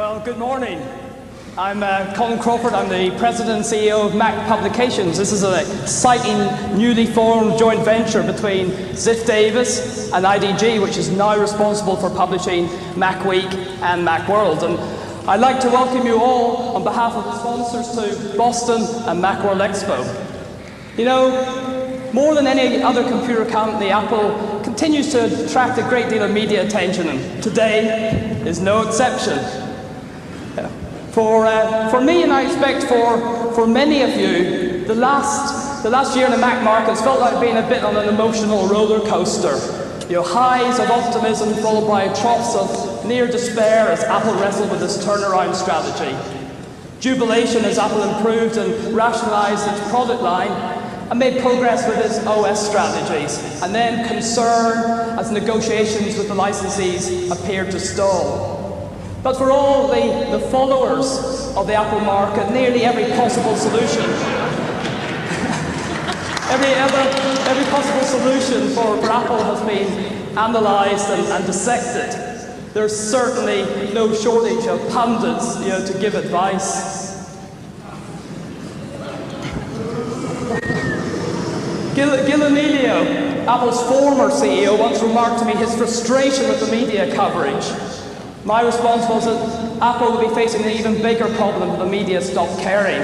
Well, good morning. I'm Colin Crawford. I'm the President and CEO of Mac Publications. This is an exciting, newly formed joint venture between Ziff Davis and IDG, which is now responsible for publishing Macweek and Macworld. And I'd like to welcome you all on behalf of the sponsors to Boston and Macworld Expo. You know, more than any other computer company, Apple continues to attract a great deal of media attention, and today is no exception. For me, and I expect for many of you, the last year in the Mac market has felt like being a bit on an emotional roller coaster. You know, highs of optimism followed by troughs of near despair as Apple wrestled with its turnaround strategy. Jubilation as Apple improved and rationalized its product line and made progress with its OS strategies. And then concern as negotiations with the licensees appeared to stall. But for all the followers of the Apple market, nearly every possible solution, every possible solution for Apple has been analysed and dissected. There's certainly no shortage of pundits, to give advice. Gil Amelio, Apple's former CEO, once remarked to me his frustration with the media coverage. My response was that Apple would be facing an even bigger problem if the media stopped caring.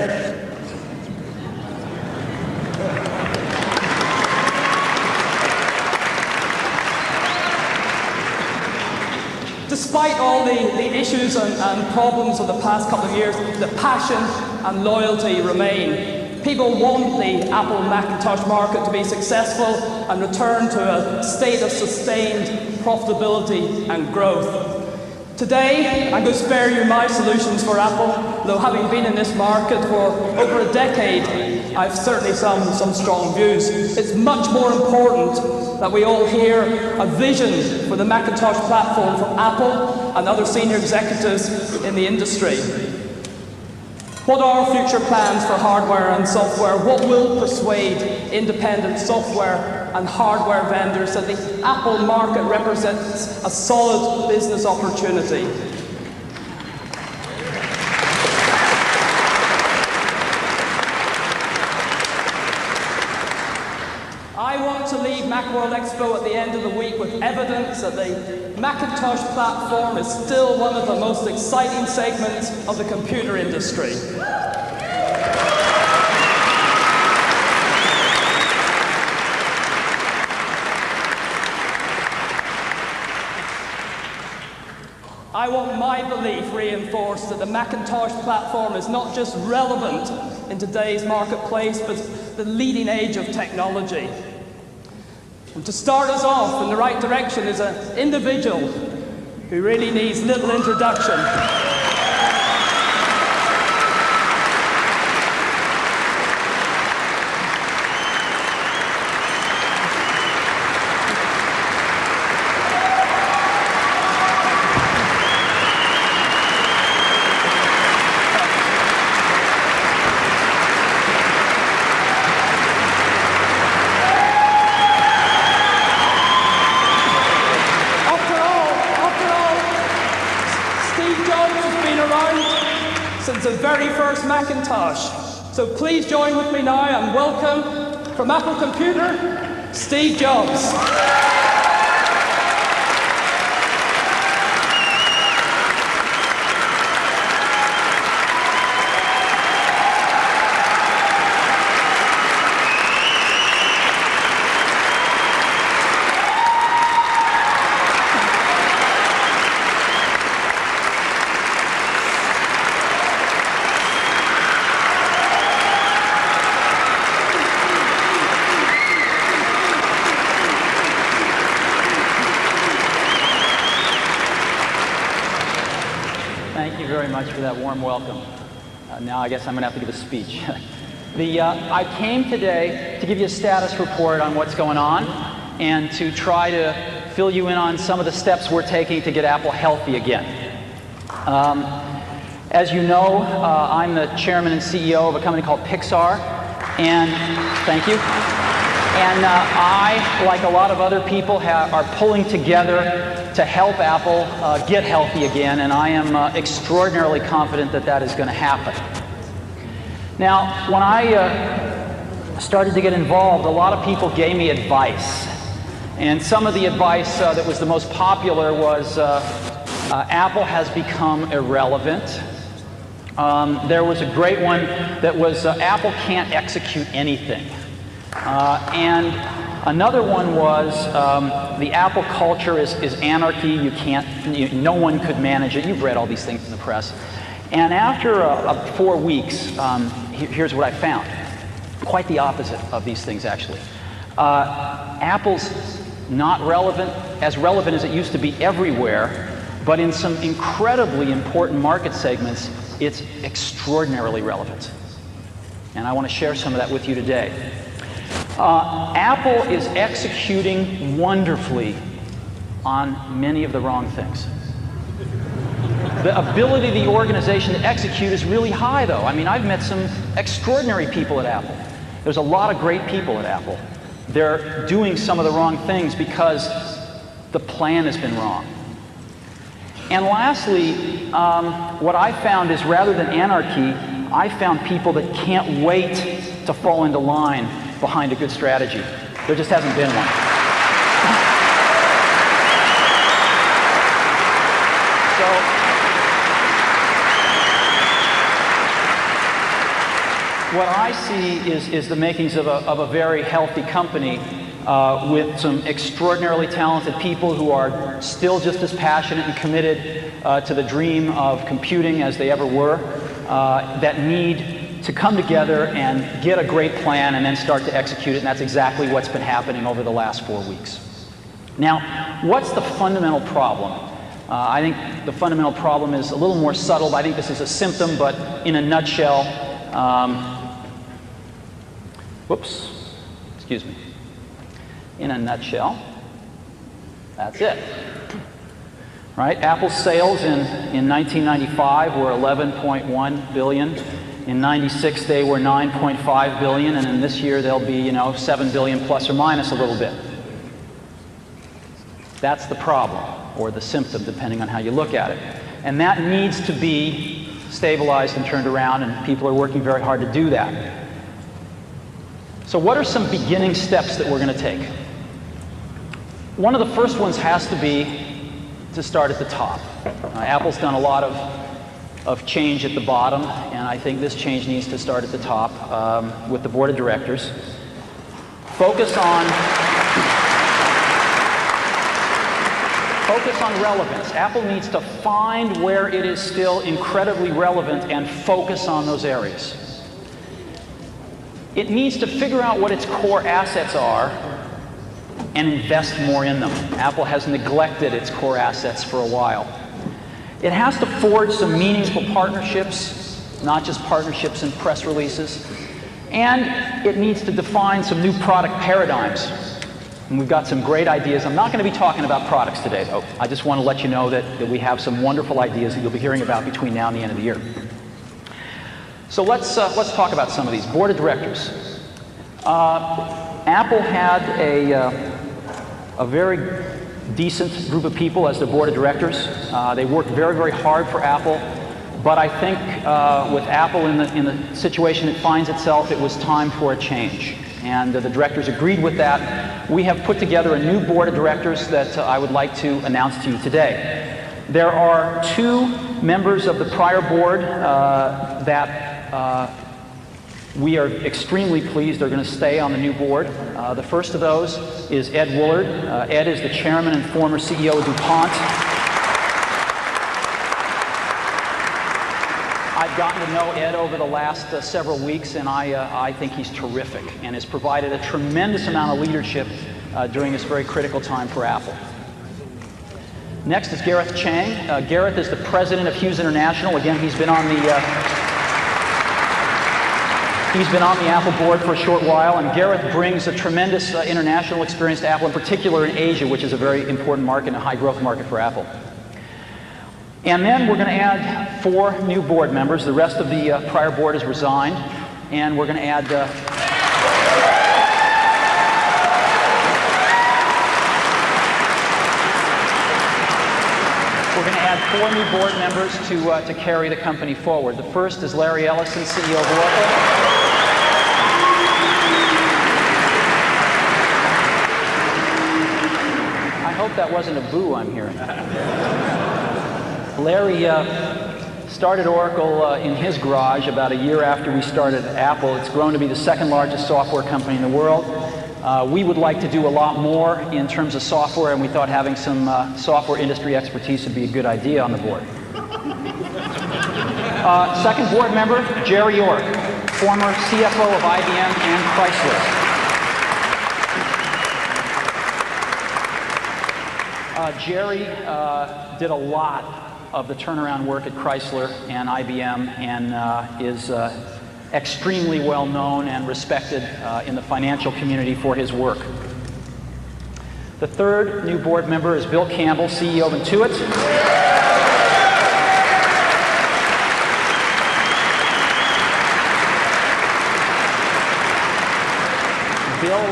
Despite all the issues and problems of the past couple of years, the passion and loyalty remain. People want the Apple Macintosh market to be successful and return to a state of sustained profitability and growth. Today, I'm going to spare you my solutions for Apple, though having been in this market for over a decade, I've certainly some strong views. It's much more important that we all hear a vision for the Macintosh platform from Apple and other senior executives in the industry. What are future plans for hardware and software? What will persuade independent software and hardware vendors that the Apple market represents a solid business opportunity? I want to leave Macworld Expo at the end of the week with evidence that the Macintosh platform is still one of the most exciting segments of the computer industry. I want my belief reinforced that the Macintosh platform is not just relevant in today's marketplace, but the leading edge of technology. And to start us off in the right direction is an individual who really needs little introduction. Since the very first Macintosh. So please join with me now and welcome from Apple Computer, Steve Jobs. Thank you very much for that warm welcome. Now I guess I'm going to have to give a speech. I came today to give you a status report on what's going on and to try to fill you in on some of the steps we're taking to get Apple healthy again. As you know, I'm the chairman and CEO of a company called Pixar, and thank you. And I, like a lot of other people, are pulling together to help Apple get healthy again, and I am extraordinarily confident that that is going to happen. Now, when I started to get involved, a lot of people gave me advice. And some of the advice that was the most popular was Apple has become irrelevant. There was a great one that was Apple can't execute anything. And another one was the Apple culture is anarchy. No one could manage it. You've read all these things in the press. And after 4 weeks, here's what I found. Quite the opposite of these things, actually. Apple's not as relevant as it used to be everywhere, but in some incredibly important market segments, it's extraordinarily relevant. And I want to share some of that with you today. Apple is executing wonderfully on many of the wrong things. The ability of the organization to execute is really high, though. I mean, I've met some extraordinary people at Apple. There's a lot of great people at Apple. They're doing some of the wrong things because the plan has been wrong. And lastly, what I found is rather than anarchy, I found people that can't wait to fall into line behind a good strategy. There just hasn't been one. So, what I see is the makings of a very healthy company with some extraordinarily talented people who are still just as passionate and committed to the dream of computing as they ever were, that need to come together and get a great plan and then start to execute it, and that's exactly what's been happening over the last 4 weeks. Now, what's the fundamental problem? I think the fundamental problem is a little more subtle. I think this is a symptom, but in a nutshell, excuse me. In a nutshell, that's it. Right? Apple's sales in 1995 were 11.1 billion. In 96, they were 9.5 billion, and in this year they'll be, 7 billion plus or minus a little bit. That's the problem, or the symptom, depending on how you look at it. And that needs to be stabilized and turned around, and people are working very hard to do that. So what are some beginning steps that we're going to take? One of the first ones has to be to start at the top. Apple's done a lot of change at the bottom, and I think this change needs to start at the top with the board of directors. Focus on relevance. Apple needs to find where it is still incredibly relevant and focus on those areas. It needs to figure out what its core assets are and invest more in them. Apple has neglected its core assets for a while. It has to forge some meaningful partnerships, not just partnerships and press releases. And it needs to define some new product paradigms. And we've got some great ideas. I'm not going to be talking about products today, though. I just want to let you know that we have some wonderful ideas that you'll be hearing about between now and the end of the year. So let's talk about some of these. Board of directors. Apple had a very decent group of people as their board of directors. They worked very, very hard for Apple. But I think with Apple in the situation it finds itself, it was time for a change. And the directors agreed with that. We have put together a new board of directors that I would like to announce to you today. There are 2 members of the prior board that we are extremely pleased are going to stay on the new board. The first of those is Ed Woolard. Ed is the chairman and former CEO of DuPont. I've gotten to know Ed over the last several weeks, and I think he's terrific and has provided a tremendous amount of leadership during this very critical time for Apple. Next is Gareth Chang. Gareth is the president of Hughes International. Again, he's been on the Apple board for a short while, and Gareth brings a tremendous international experience to Apple, in particular in Asia, which is a very important market and a high-growth market for Apple. And then we're going to add 4 new board members. The rest of the prior board has resigned, and we're going to add 4 new board members to carry the company forward. The first is Larry Ellison, CEO of Oracle. I hope that wasn't a boo I'm hearing. Larry started Oracle in his garage about a year after we started Apple. It's grown to be the second largest software company in the world. We would like to do a lot more in terms of software, and we thought having some software industry expertise would be a good idea on the board. Second board member, Jerry York, former CFO of IBM and Chrysler. Jerry did a lot of the turnaround work at Chrysler and IBM and is extremely well known and respected in the financial community for his work. The third new board member is Bill Campbell, CEO of Intuit. Bill,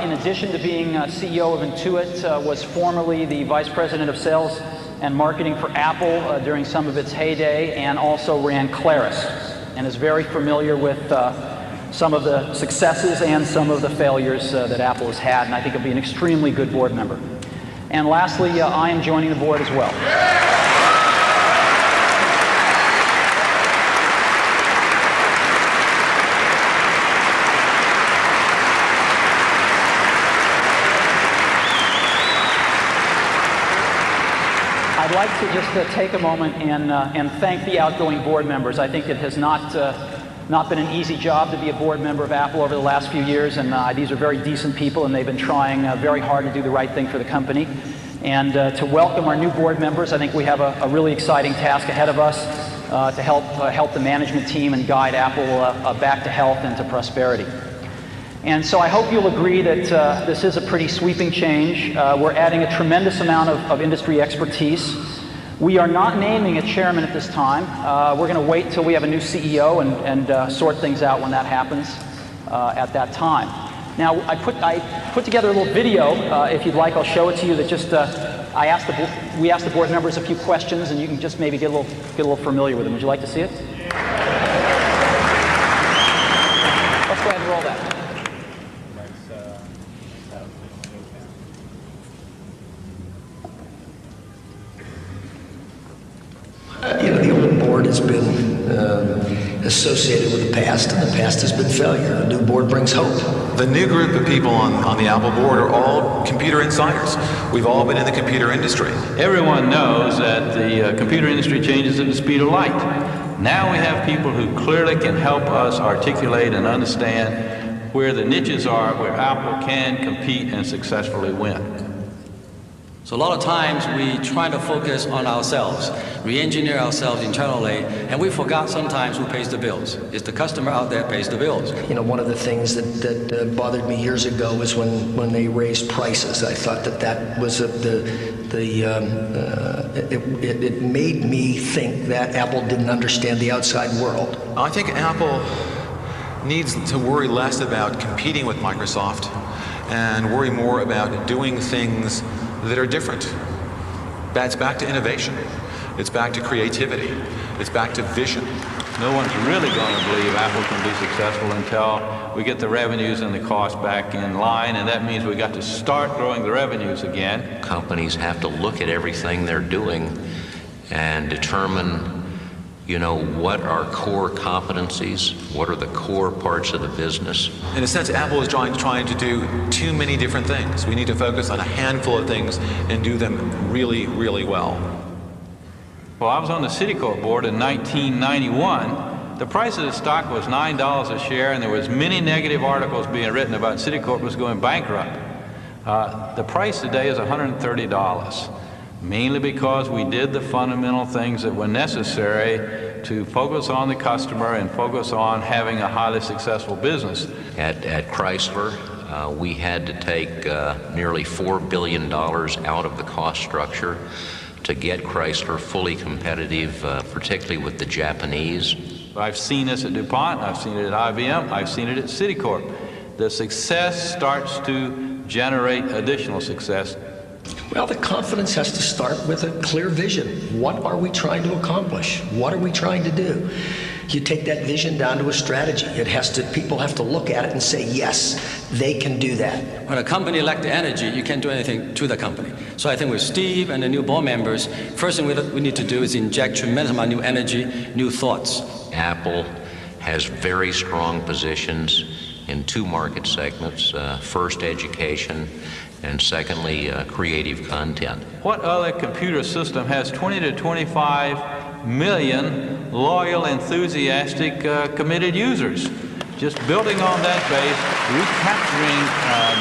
in addition to being CEO of Intuit, was formerly the Vice President of Sales and Marketing for Apple during some of its heyday, and also ran Claris, and is very familiar with some of the successes and some of the failures that Apple has had, and I think he'll be an extremely good board member. And lastly, I am joining the board as well. I'd like to just take a moment and thank the outgoing board members. I think it has not been an easy job to be a board member of Apple over the last few years, and these are very decent people, and they've been trying very hard to do the right thing for the company. And to welcome our new board members, I think we have a really exciting task ahead of us to help the management team and guide Apple back to health and to prosperity. And so I hope you'll agree that this is a pretty sweeping change. We're adding a tremendous amount of industry expertise. We are not naming a chairman at this time. We're going to wait till we have a new CEO and sort things out when that happens at that time. Now, I put together a little video. If you'd like, I'll show it to you. That just we asked the board members a few questions, and you can just maybe get a little familiar with them. Would you like to see it? Let's go ahead and roll that. The old board has been associated with the past, and the past has been failure. The new board brings hope. The new group of people on the Apple board are all computer insiders. We've all been in the computer industry. Everyone knows that the computer industry changes at the speed of light. Now we have people who clearly can help us articulate and understand where the niches are, where Apple can compete and successfully win. So a lot of times we try to focus on ourselves, re-engineer ourselves internally, and we forgot sometimes who pays the bills. It's the customer out there pays the bills. One of the things that bothered me years ago was when they raised prices. I thought that was it made me think that Apple didn't understand the outside world. I think Apple needs to worry less about competing with Microsoft and worry more about doing things that are different. That's back to innovation. It's back to creativity. It's back to vision. No one's really going to believe Apple can be successful until we get the revenues and the costs back in line, and that means we got to start growing the revenues again. Companies have to look at everything they're doing and determine, what are core competencies, what are the core parts of the business. In a sense, Apple is trying to do too many different things. We need to focus on a handful of things and do them really, really well. Well, I was on the Citicorp board in 1991. The price of the stock was $9 a share, and there was many negative articles being written about Citicorp was going bankrupt. The price today is $130. Mainly because we did the fundamental things that were necessary to focus on the customer and focus on having a highly successful business. At Chrysler, we had to take nearly $4 billion out of the cost structure to get Chrysler fully competitive, particularly with the Japanese. I've seen this at DuPont, I've seen it at IBM, I've seen it at Citicorp. The success starts to generate additional success. Well, the confidence has to start with a clear vision. What are we trying to accomplish? What are we trying to do? You take that vision down to a strategy. People have to look at it and say, yes, they can do that. When a company lacks the energy, you can't do anything to the company. So I think with Steve and the new board members, first thing we need to do is inject tremendous amount of new energy, new thoughts. Apple has very strong positions in two market segments. First, education, and secondly, creative content. What other computer system has 20 to 25 million loyal, enthusiastic, committed users? Just building on that base, recapturing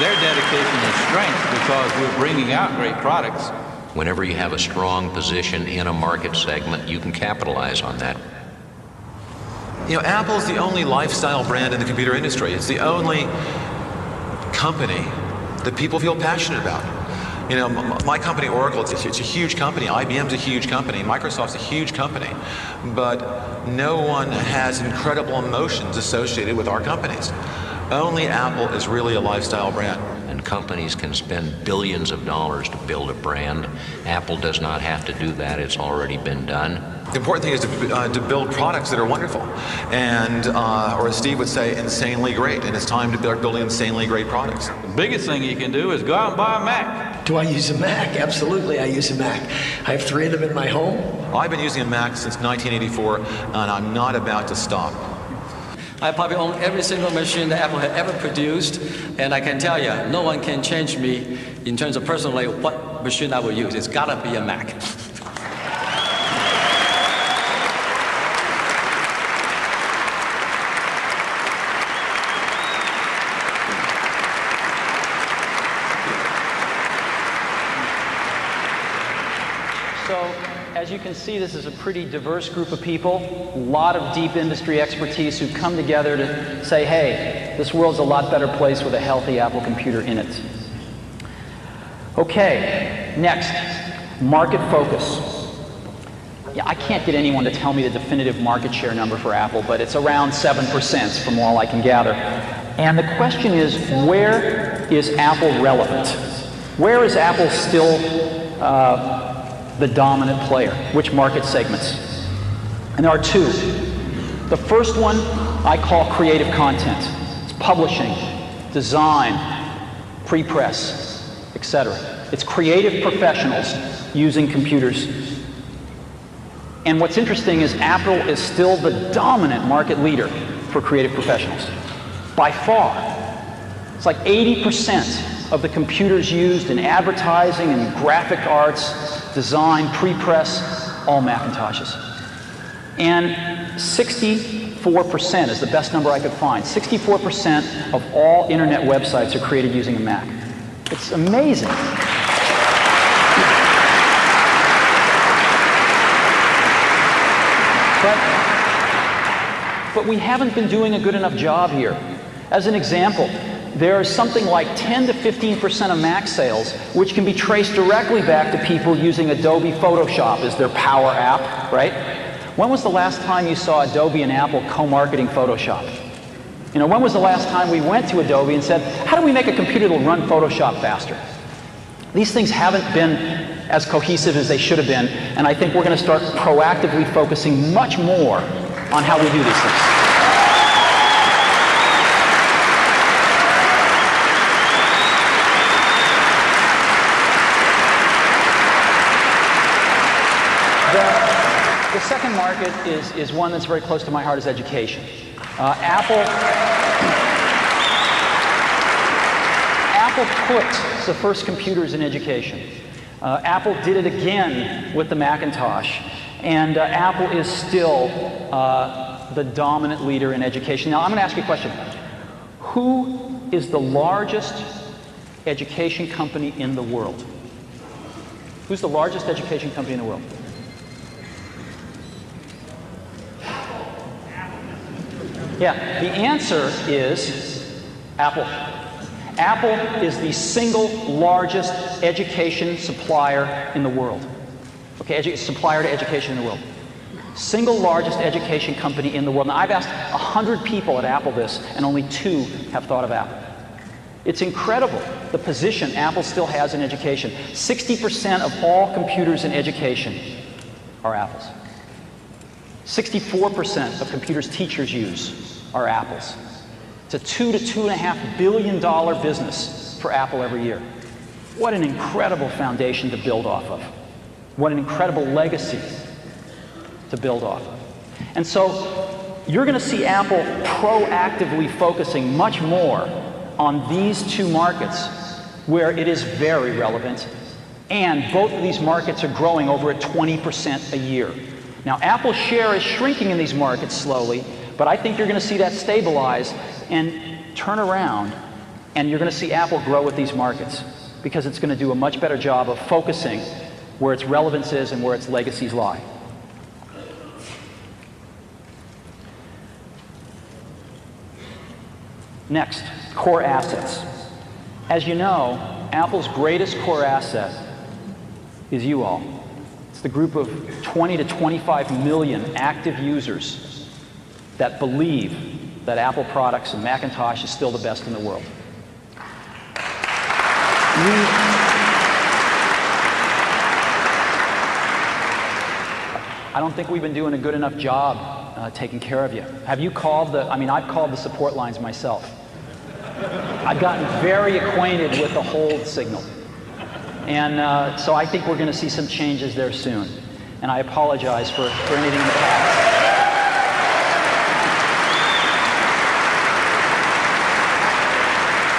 their dedication and strength because we're bringing out great products. Whenever you have a strong position in a market segment, you can capitalize on that. You know, Apple's the only lifestyle brand in the computer industry. It's the only company that people feel passionate about. You know, my company, Oracle, it's a huge company. IBM's a huge company. Microsoft's a huge company. But no one has incredible emotions associated with our companies. Only Apple is really a lifestyle brand. And companies can spend billions of dollars to build a brand. Apple does not have to do that. It's already been done. The important thing is to build products that are wonderful and, or as Steve would say, insanely great. And it's time to start building insanely great products. The biggest thing you can do is go out and buy a Mac. Do I use a Mac? Absolutely, I use a Mac. I have 3 of them in my home. I've been using a Mac since 1984, and I'm not about to stop. I probably own every single machine that Apple had ever produced, and I can tell you, no one can change me in terms of personally what machine I will use. It's gotta be a Mac. As you can see, this is a pretty diverse group of people, a lot of deep industry expertise who've come together to say, hey, this world's a lot better place with a healthy Apple computer in it. Okay, next, market focus. Yeah, I can't get anyone to tell me the definitive market share number for Apple, but it's around 7% from all I can gather. And the question is, where is Apple relevant? Where is Apple still the dominant player? Which market segments? And there are 2. The first one I call creative content. It's publishing, design, pre-press, etc. It's creative professionals using computers. And what's interesting is Apple is still the dominant market leader for creative professionals. By far. It's like 80% of the computers used in advertising and graphic arts, design, pre-press, all Macintoshes. And 64% is the best number I could find. 64% of all internet websites are created using a Mac. It's amazing. But we haven't been doing a good enough job here. As an example, there is something like 10 to 15% of Mac sales which can be traced directly back to people using Adobe Photoshop as their power app, right? When was the last time you saw Adobe and Apple co-marketing Photoshop? You know, when was the last time we went to Adobe and said, how do we make a computer that will run Photoshop faster? These things haven't been as cohesive as they should have been, and I think we're going to start proactively focusing much more on how we do these things. The second market is one that's very close to my heart, is education. Apple put the first computers in education. Apple did it again with the Macintosh. And Apple is still the dominant leader in education. Now, I'm going to ask you a question. Who is the largest education company in the world? Who's the largest education company in the world? Yeah, the answer is Apple. Apple is the single largest education supplier in the world. Okay, supplier to education in the world. Single largest education company in the world. Now, I've asked 100 people at Apple this, and only 2 have thought of Apple. It's incredible the position Apple still has in education. 60% of all computers in education are Apple's. 64% of computers teachers use are Apple's. It's a $2 to $2.5 billion business for Apple every year. What an incredible foundation to build off of. What an incredible legacy to build off of. And so you're going to see Apple proactively focusing much more on these two markets where it is very relevant, and both of these markets are growing over at 20% a year. Now, Apple's share is shrinking in these markets slowly, but I think you're going to see that stabilize and turn around, and you're going to see Apple grow with these markets because it's going to do a much better job of focusing where its relevance is and where its legacies lie. Next, core assets. As you know, Apple's greatest core asset is you all. It's the group of 20 to 25 million active users that believe that Apple products and Macintosh is still the best in the world. I don't think we've been doing a good enough job taking care of you. Have you called I've called the support lines myself. I've gotten very acquainted with the hold signal. And so I think we're going to see some changes there soon. And I apologize for anything in the past.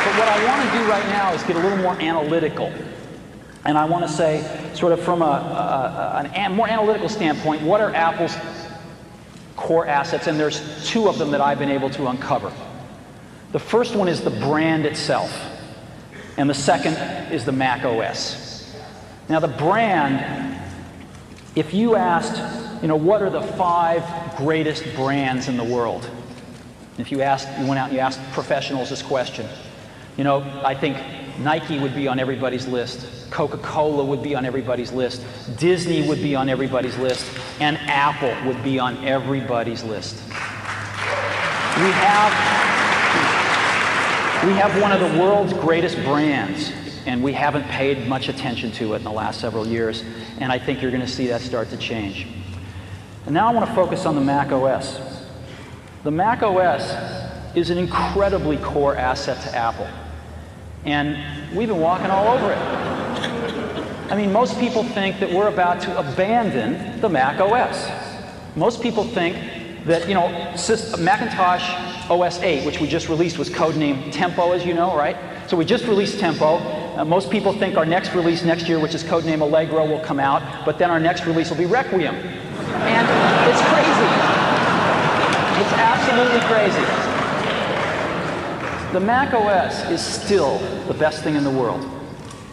But what I want to do right now is get a little more analytical. And I want to say, sort of from a more analytical standpoint, what are Apple's core assets? And there's two of them that I've been able to uncover. The first one is the brand itself, and the second is the Mac OS. Now, the brand, if you asked, what are the 5 greatest brands in the world? If you went out and you asked professionals this question, I think Nike would be on everybody's list, Coca-Cola would be on everybody's list, Disney would be on everybody's list, and Apple would be on everybody's list. We have one of the world's greatest brands, and we haven't paid much attention to it in the last several years, and I think you're going to see that start to change. And now I want to focus on the Mac OS. The Mac OS is an incredibly core asset to Apple, and we've been walking all over it. Most people think that we're about to abandon the Mac OS. Most people think that, Macintosh OS 8, which we just released, was codenamed Tempo, as you know, right? So we just released Tempo. Most people think our next release next year, which is codenamed Allegro, will come out, but then our next release will be Requiem. And it's crazy. It's absolutely crazy. The Mac OS is still the best thing in the world.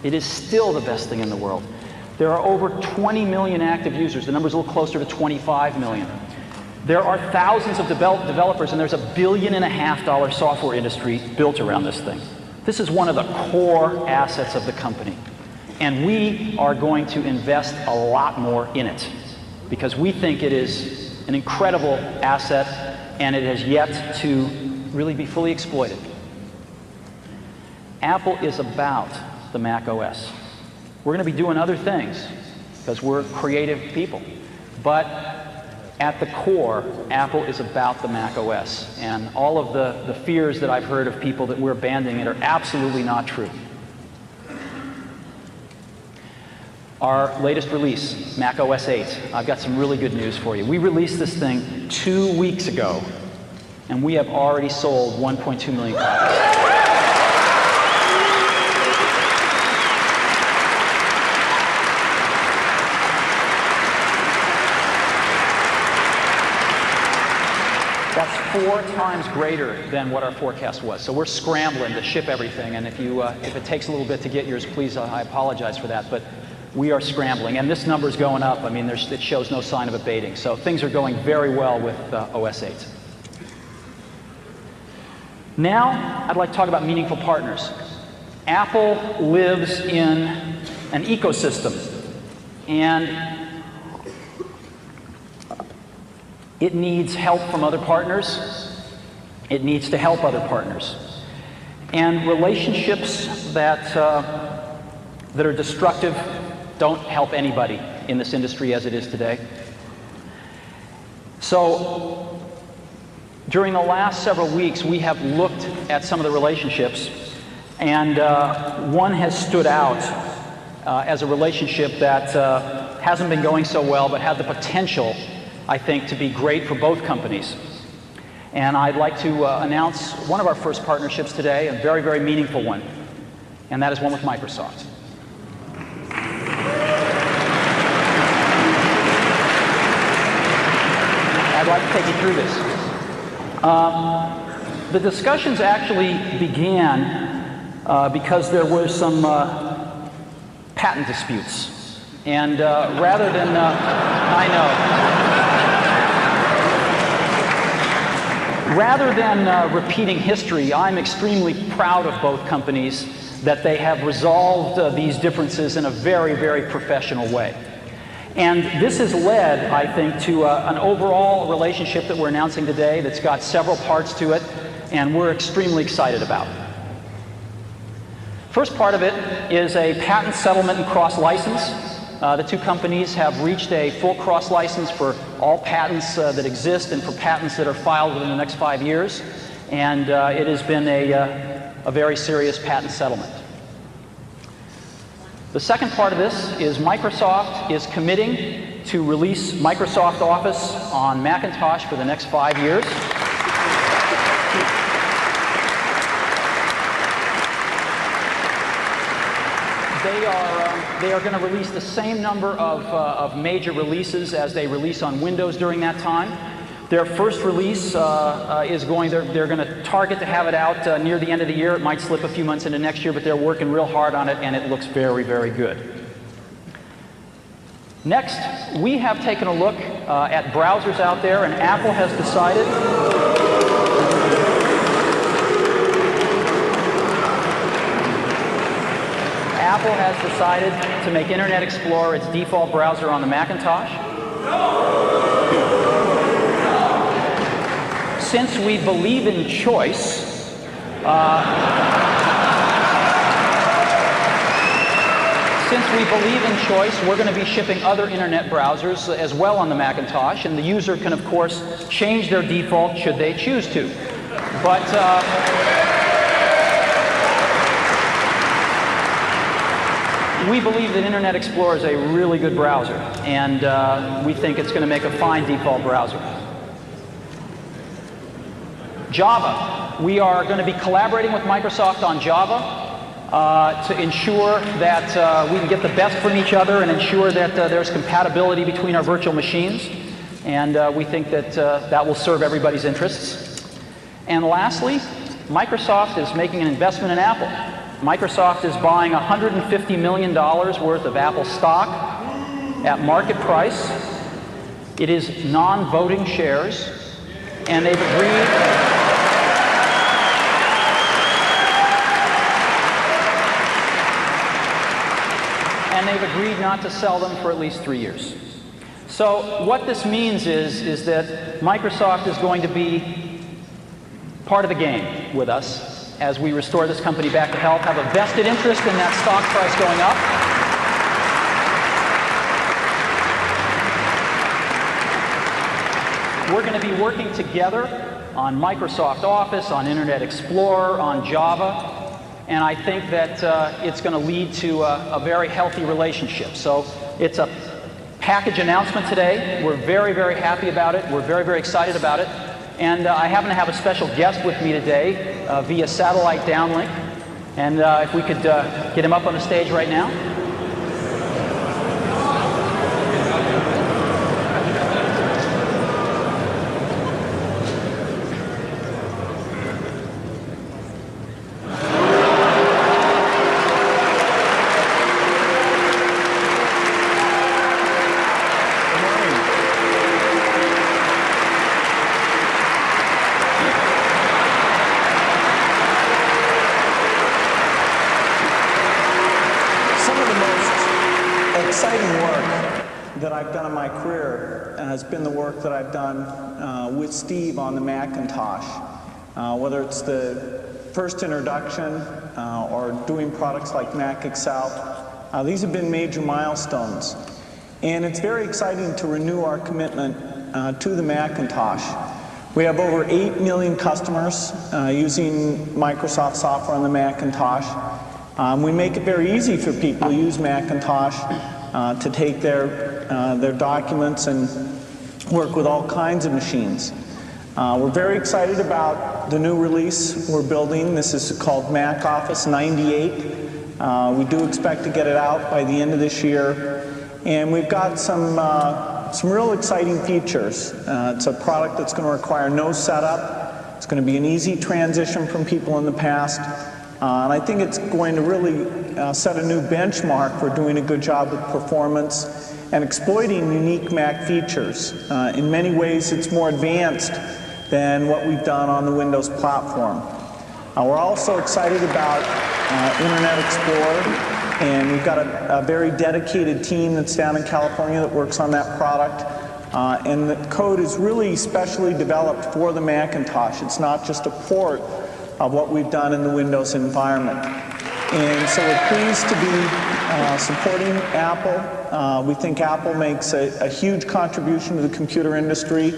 It is still the best thing in the world. There are over 20 million active users. The number's a little closer to 25 million. There are thousands of developers, and there's $1.5 billion software industry built around this thing. This is one of the core assets of the company. And we are going to invest a lot more in it because we think it is an incredible asset and it has yet to really be fully exploited. Apple is about the Mac OS. We're going to be doing other things because we're creative people. But at the core, Apple is about the Mac OS. And all of the fears that I've heard of people that we're abandoning it are absolutely not true. Our latest release, Mac OS 8, I've got some really good news for you. We released this thing 2 weeks ago, and we have already sold 1.2 million copies. That's 4 times greater than what our forecast was. So we're scrambling to ship everything, and if it takes a little bit to get yours, please, I apologize for that, but we are scrambling, and this number's going up. It shows no sign of abating. So things are going very well with OS 8. Now, I'd like to talk about meaningful partners. Apple lives in an ecosystem, and it needs help from other partners. It needs to help other partners. And relationships that are destructive don't help anybody in this industry as it is today. So during the last several weeks, we have looked at some of the relationships, and one has stood out as a relationship that hasn't been going so well, but had the potential, I think, to be great for both companies. And I'd like to announce one of our first partnerships today, a very, very meaningful one, and that is one with Microsoft. I'd like to take you through this. The discussions actually began because there were some patent disputes. And rather than, I know, rather than repeating history, I'm extremely proud of both companies that they have resolved these differences in a very, very professional way. And this has led, I think, to an overall relationship that we're announcing today that's got several parts to it, and we're extremely excited about. First part of it is a patent settlement and cross-license. The two companies have reached a full cross-license for all patents that exist and for patents that are filed within the next 5 years, and it has been a very serious patent settlement. The second part of this is Microsoft is committing to release Microsoft Office on Macintosh for the next 5 years. They are going to release the same number of major releases as they release on Windows during that time. Their first release is they're going to target to have it out near the end of the year. It might slip a few months into next year, but they're working real hard on it, and it looks very, very good. Next, we have taken a look at browsers out there, and Apple has decided to make Internet Explorer its default browser on the Macintosh. Since we believe in choice, we're going to be shipping other Internet browsers as well on the Macintosh, and the user can, of course, change their default should they choose to. But we believe that Internet Explorer is a really good browser, and we think it's going to make a fine default browser. Java. We are going to be collaborating with Microsoft on Java to ensure that we can get the best from each other and ensure that there's compatibility between our virtual machines. And we think that that will serve everybody's interests. And lastly, Microsoft is making an investment in Apple. Microsoft is buying $150 million worth of Apple stock at market price. It is non-voting shares, and they've agreed. And they've agreed not to sell them for at least 3 years. So what this means is that Microsoft is going to be part of the game with us as we restore this company back to health, have a vested interest in that stock price going up. We're going to be working together on Microsoft Office, on Internet Explorer, on Java. And I think that it's going to lead to a very healthy relationship. So it's a package announcement today. We're very, very happy about it. We're very, very excited about it. And I happen to have a special guest with me today via satellite downlink. And if we could get him up on the stage right now. Has been the work that I've done with Steve on the Macintosh. Whether it's the first introduction or doing products like Mac Excel. These have been major milestones. And it's very exciting to renew our commitment to the Macintosh. We have over 8 million customers using Microsoft software on the Macintosh. We make it very easy for people to use Macintosh to take their documents and work with all kinds of machines. We're very excited about the new release we're building. This is called Mac Office 98. We do expect to get it out by the end of this year. And we've got some real exciting features. It's a product that's going to require no setup. It's going to be an easy transition from people in the past. And I think it's going to really set a new benchmark for doing a good job with performance and exploiting unique Mac features. In many ways, it's more advanced than what we've done on the Windows platform. We're also excited about Internet Explorer. And we've got a very dedicated team that's down in California that works on that product. And the code is really specially developed for the Macintosh. It's not just a port of what we've done in the Windows environment. And so we're pleased to be supporting Apple. We think Apple makes a huge contribution to the computer industry.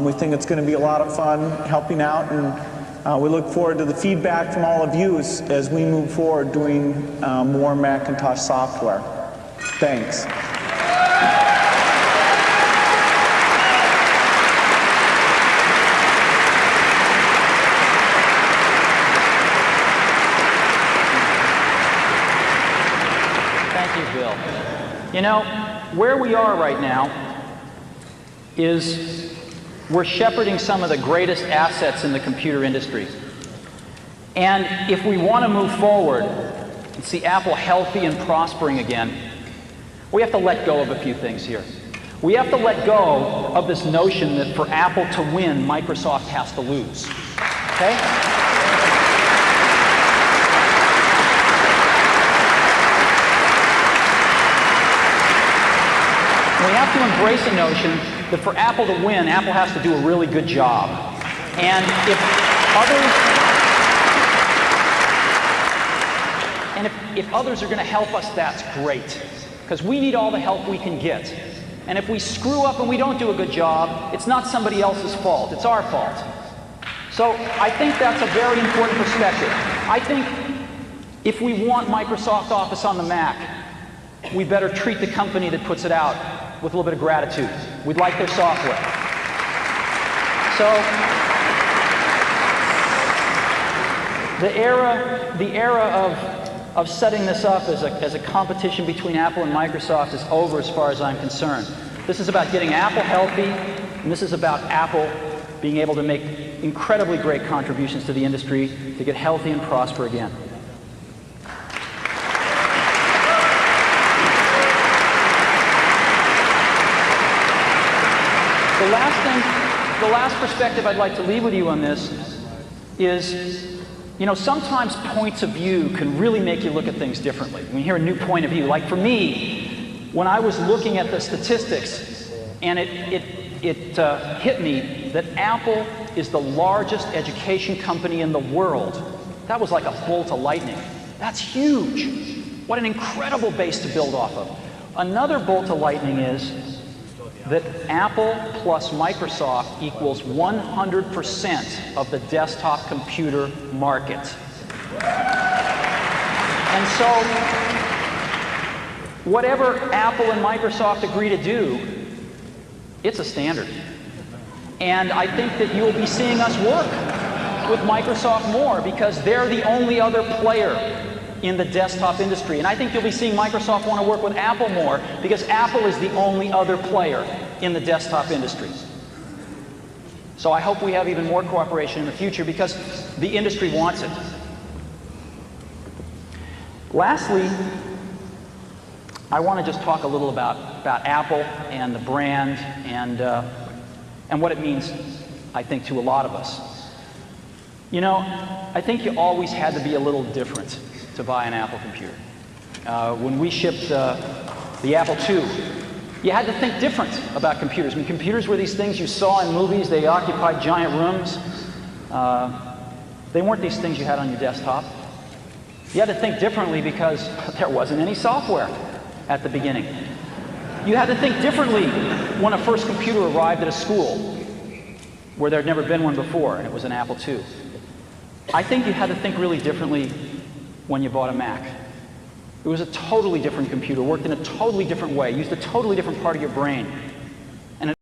We think it's going to be a lot of fun helping out, and we look forward to the feedback from all of you as we move forward doing more Macintosh software. Thanks. Thank you, Bill. You know, where we are right now is we're shepherding some of the greatest assets in the computer industry. And if we want to move forward and see Apple healthy and prospering again, we have to let go of a few things here. We have to let go of this notion that for Apple to win, Microsoft has to lose. Okay? We have to embrace a notion that for Apple to win, Apple has to do a really good job. And if others are going to help us, that's great. Because we need all the help we can get. And if we screw up and we don't do a good job, it's not somebody else's fault. It's our fault. So I think that's a very important perspective. I think if we want Microsoft Office on the Mac, we better treat the company that puts it out with a little bit of gratitude. We'd like their software. So the era of setting this up as a competition between Apple and Microsoft is over as far as I'm concerned. This is about getting Apple healthy, and this is about Apple being able to make incredibly great contributions to the industry to get healthy and prosper again. The last perspective I'd like to leave with you on this is, you know, sometimes points of view can really make you look at things differently. When you hear a new point of view, like for me, when I was looking at the statistics, and it hit me that Apple is the largest education company in the world. That was like a bolt of lightning. That's huge. What an incredible base to build off of. Another bolt of lightning is that Apple plus Microsoft equals 100% of the desktop computer market. And so, whatever Apple and Microsoft agree to do, it's a standard. And I think that you'll be seeing us work with Microsoft more because they're the only other player in the desktop industry. And I think you'll be seeing Microsoft want to work with Apple more because Apple is the only other player in the desktop industry. So I hope we have even more cooperation in the future because the industry wants it. Lastly, I want to just talk a little about Apple and the brand and what it means, I think, to a lot of us. You know, I think you always had to be a little different to buy an Apple computer. When we shipped the Apple II, you had to think different about computers. I mean, computers were these things you saw in movies. They occupied giant rooms. They weren't these things you had on your desktop. You had to think differently because there wasn't any software at the beginning. You had to think differently when a first computer arrived at a school where there had never been one before, and it was an Apple II. I think you had to think really differently when you bought a Mac. It was a totally different computer, worked in a totally different way, used a totally different part of your brain.